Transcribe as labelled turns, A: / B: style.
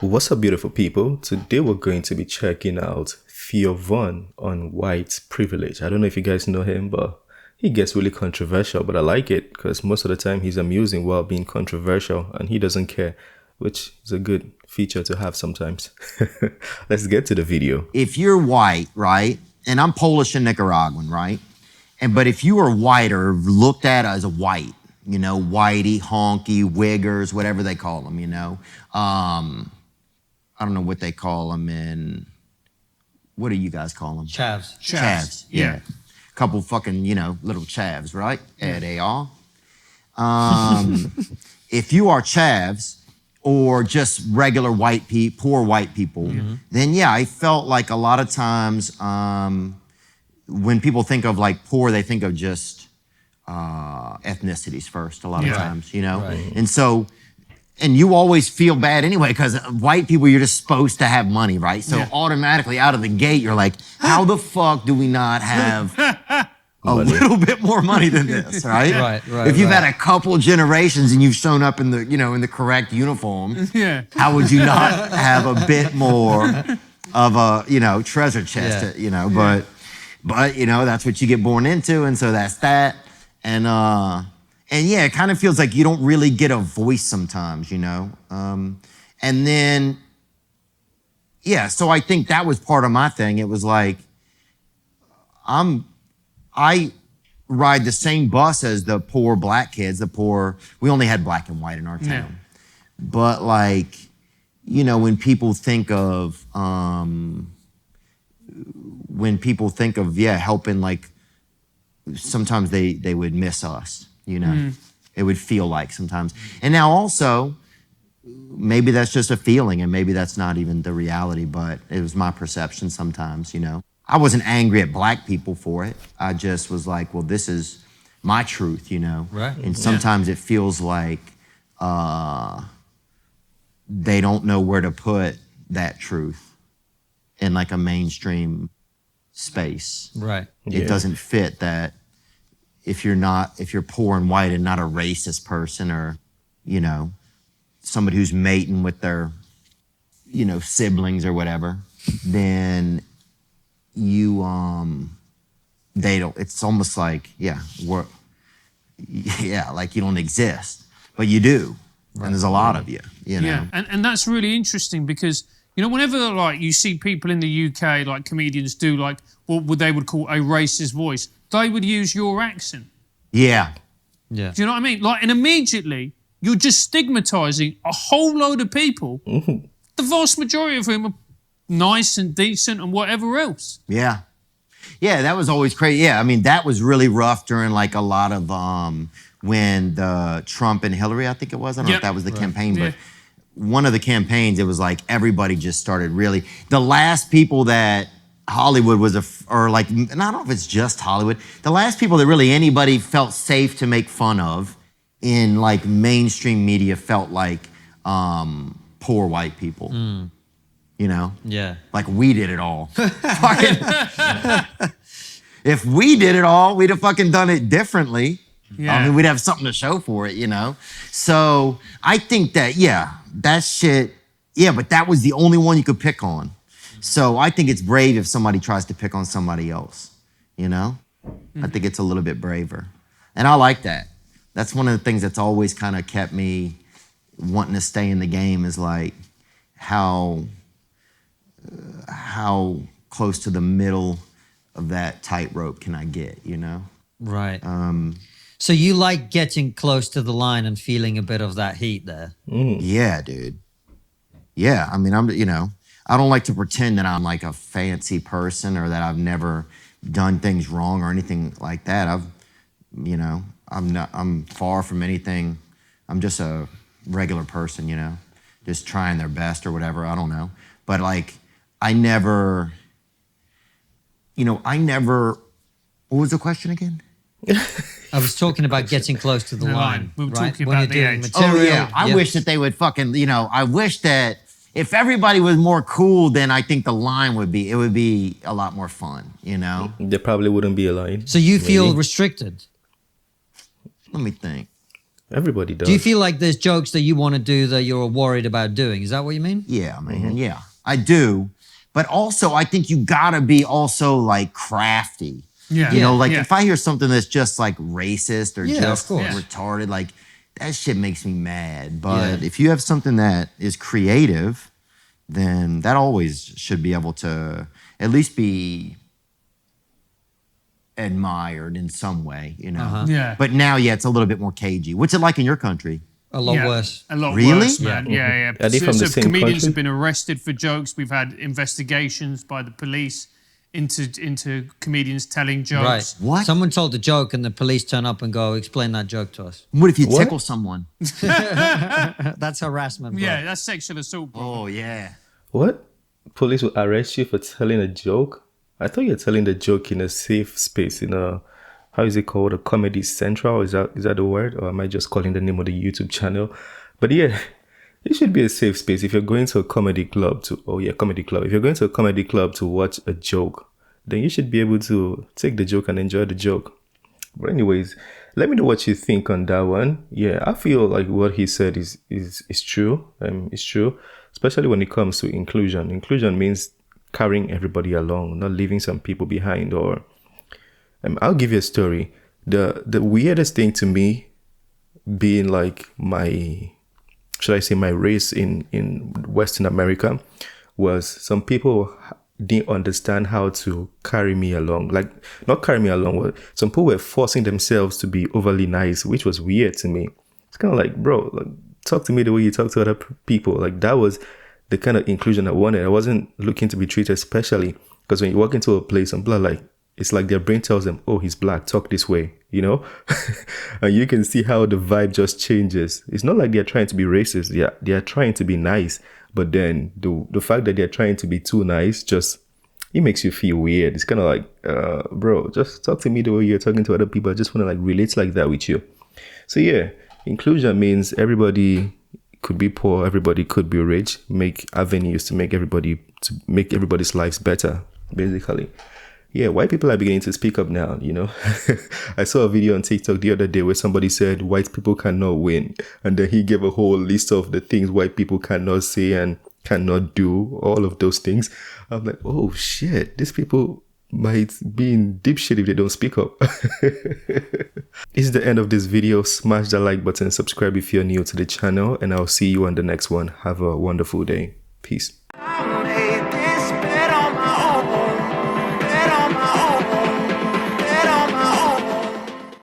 A: What's up, beautiful people? Today we're going to be checking out Theo on white privilege. I don't know if you guys know him, but he gets really controversial, but I like it because most of the time he's amusing while being controversial and he doesn't care, which is a good feature to have sometimes. Let's get to the video.
B: If you're white, right, and I'm Polish and Nicaraguan, right, but if you are white or looked at as a white, you know, whitey, honky, wiggers, whatever they call them, you know, I don't know what they call them in, what do you guys call them?
C: Chavs.
B: Chavs, yeah. Couple fucking, you know, little chavs, right? They are. If you are chavs or just regular white people, poor white people, then yeah, I felt like a lot of times when people think of like poor, they think of just ethnicities first a lot of times, you know? Right. And so, and you always feel bad anyway, because white people, you're just supposed to have money, right? So automatically out of the gate, you're like, how the fuck do we not have a little bit more money than this, right?
C: Right.
B: If you've had a couple generations and you've shown up in the, you know, in the correct uniform, how would you not have a bit more of a, you know, treasure chest, you know? But you know, that's what you get born into, and so that's that. And yeah, it kind of feels like you don't really get a voice sometimes, you know? And then, yeah, so I think that was part of my thing. It was like, I ride the same bus as the poor black kids, we only had black and white in our town. But like, you know, when people think of, helping, like, sometimes they would miss us. You know, it would feel like sometimes. And now also, maybe that's just a feeling and maybe that's not even the reality, but it was my perception sometimes, you know. I wasn't angry at black people for it. I just was like, well, this is my truth, you know.
C: Right.
B: And sometimes it feels like they don't know where to put that truth in like a mainstream space.
C: Right.
B: It doesn't fit that. If you're poor and white and not a racist person or, you know, somebody who's mating with their, you know, siblings or whatever, then you, they don't, it's almost like, like you don't exist, but you do. Right. And there's a lot of you, you know.
D: Yeah, and that's really interesting because, you know, whenever like you see people in the UK, like comedians do like what they would call a racist voice, they would use your accent.
B: Yeah.
D: Do you know what I mean? Like, and immediately you're just stigmatizing a whole load of people. The vast majority of whom are nice and decent and whatever else. Yeah.
B: Yeah, that was always crazy. Yeah, I mean, that was really rough during like a lot of when the Trump and Hillary, I think it was. I don't know if that was the campaign, but one of the campaigns, it was like everybody just started really, the last people that Hollywood was and I don't know if it's just Hollywood, the last people that really anybody felt safe to make fun of in like mainstream media felt like poor white people. You know?
C: Yeah.
B: Like we did it all. If we did it all, we'd have fucking done it differently. Yeah. I mean, we'd have something to show for it, you know? So I think that, that shit, but that was the only one you could pick on. So I think it's brave if somebody tries to pick on somebody else, you know? I think it's a little bit braver. And I like that. That's one of the things that's always kind of kept me wanting to stay in the game is like how close to the middle of that tightrope can I get, you know?
C: Right. So you like getting close to the line and feeling a bit of that heat there?
B: Yeah, dude. Yeah, I mean, I don't like to pretend that I'm like a fancy person or that I've never done things wrong or anything like that. I'm far from anything. I'm just a regular person, you know, just trying their best or whatever. I don't know. But like, I never, what was the question again?
C: I was talking about getting close to the line.
D: We were
C: right?
D: talking
C: when
D: about
C: you're doing material.
B: Oh, yeah. I wish that they would fucking, I wish that if everybody was more cool, then I think the line would be a lot more fun, you know?
A: There probably wouldn't be a line.
C: So you feel restricted?
B: Let me think.
A: Everybody does.
C: Do you feel like there's jokes that you want to do that you're worried about doing? Is that what you mean?
B: Yeah, man. Yeah, I do. But also, I think you gotta be also like crafty.
D: Yeah.
B: You know, like
D: Yeah.
B: if I hear something that's just like racist or
C: Yeah,
B: just
C: of course.
B: retarded, like that shit makes me mad. But
C: Yeah.
B: if you have something that is creative, then that always should be able to at least be admired in some way, you know.
D: Yeah.
B: But now, yeah, it's a little bit more cagey. What's it like in your country?
C: A lot
D: Yeah,
C: worse.
D: A lot
B: Really?
D: worse, man. Yeah.
A: Are they from the same
D: comedians
A: country?
D: have been arrested for jokes. We've had investigations by the police into comedians telling jokes.
C: Right.
B: What?
C: Someone told a joke and the police turn up and go, explain that joke to us.
B: What if you
A: What?
B: tickle someone?
C: That's harassment, bro.
D: Yeah, that's sexual assault. Bro.
B: Oh, yeah.
A: What? Police will arrest you for telling a joke? I thought you're telling the joke in a safe space, in a, how is it called? A comedy central? Is that the word? Or am I just calling the name of the YouTube channel? But yeah, it should be a safe space. If you're going to a comedy club comedy club. If you're going to a comedy club to watch a joke, then you should be able to take the joke and enjoy the joke. But anyways, let me know what you think on that one. Yeah, I feel like what he said is true. It's true, especially when it comes to inclusion. Inclusion means carrying everybody along, not leaving some people behind. Or I'll give you a story. The weirdest thing to me, being like my race in Western America, was some people didn't understand how to carry me along. Like, not carry me along, but some people were forcing themselves to be overly nice, which was weird to me. It's kind of like, bro, like, talk to me the way you talk to other people. Like, that was the kind of inclusion I wanted. I wasn't looking to be treated specially, because when you walk into a place and people are like, it's like their brain tells them, oh, he's black, talk this way, you know? And you can see how the vibe just changes. It's not like they're trying to be racist. Yeah, they're trying to be nice. But then the fact that they're trying to be too nice, it makes you feel weird. It's kind of like, bro, just talk to me the way you're talking to other people. I just want to like relate like that with you. So yeah, inclusion means everybody could be poor, everybody could be rich, make avenues to make everybody's lives better, basically. Yeah, white people are beginning to speak up now, you know. I saw a video on TikTok the other day where somebody said white people cannot win. And then he gave a whole list of the things white people cannot say and cannot do, all of those things. I'm like, oh shit, these people might be in deep shit if they don't speak up. This is the end of this video. Smash that like button, subscribe if you're new to the channel, and I'll see you on the next one. Have a wonderful day. Peace.